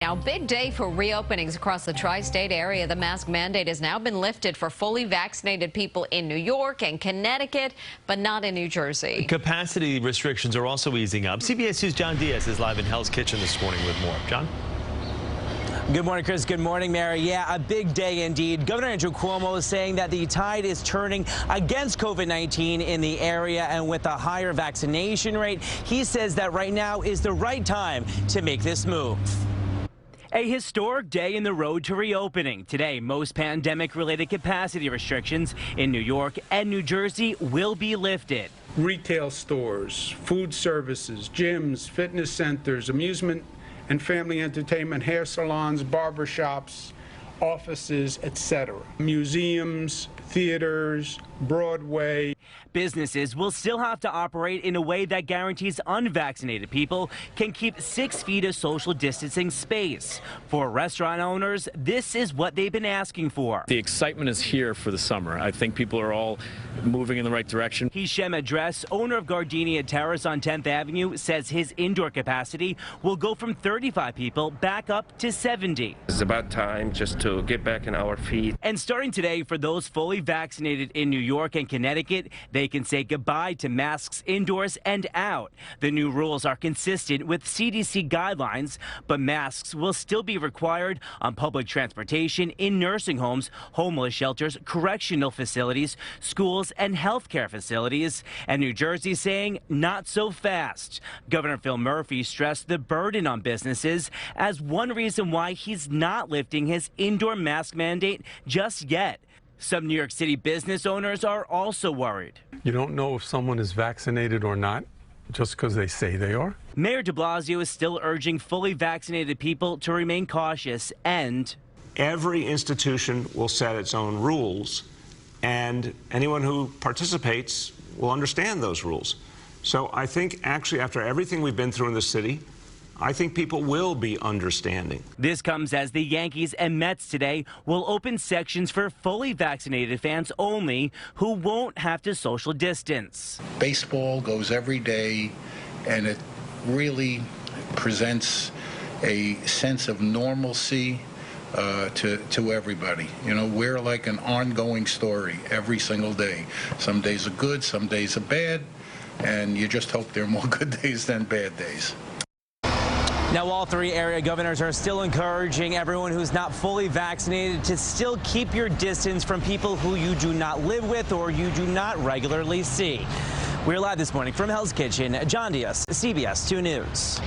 Now, big day for reopenings across the tri-state area. The mask mandate has now been lifted for fully vaccinated people in New York and Connecticut, but not in New Jersey. Capacity restrictions are also easing up. CBS 2's John Diaz is live in Hell's Kitchen this morning with more. John? Good morning, Chris. Good morning, Mary. Yeah, a big day indeed. Governor Andrew Cuomo is saying that the tide is turning against COVID-19 in the area, and with a higher vaccination rate, he says that right now is the right time to make this move. A historic day in the road to reopening. Today, most pandemic-related capacity restrictions in New York and New Jersey will be lifted. Retail stores, food services, gyms, fitness centers, amusement and family entertainment, hair salons, barbershops, offices, etc. Museums, theaters, Broadway. Businesses will still have to operate in a way that guarantees unvaccinated people can keep 6 feet of social distancing space. For restaurant owners, this is what they've been asking for. The excitement is here for the summer. I think people are all moving in the right direction. Hishem Adres, owner of Gardenia Terrace on 10th Avenue, says his indoor capacity will go from 35 people back up to 70. It's about time just to get back on our feet. And starting today, for those fully vaccinated in New York and Connecticut, they can say goodbye to masks indoors and out. The new rules are consistent with CDC guidelines, but masks will still be required on public transportation, in nursing homes, homeless shelters, correctional facilities, schools, and healthcare facilities. And New Jersey saying not so fast. Governor Phil Murphy stressed the burden on businesses as one reason why he's not lifting his indoor mask mandate just yet. Some New York City business owners are also worried. You don't know if someone is vaccinated or not just because they say they are. Mayor de Blasio is still urging fully vaccinated people to remain cautious, and every institution will set its own rules, and anyone who participates will understand those rules. So I think actually after everything we've been through in the city, I think people will be understanding. This comes as the Yankees and Mets today will open sections for fully vaccinated fans only who won't have to social distance. Baseball goes every day, and it really presents a sense of normalcy to everybody. You know, we're like an ongoing story every single day. Some days are good, some days are bad, and you just hope there are more good days than bad days. Now, all 3 area governors are still encouraging everyone who's not fully vaccinated to still keep your distance from people who you do not live with or you do not regularly see. We're live this morning from Hell's Kitchen. John Diaz, CBS 2 News.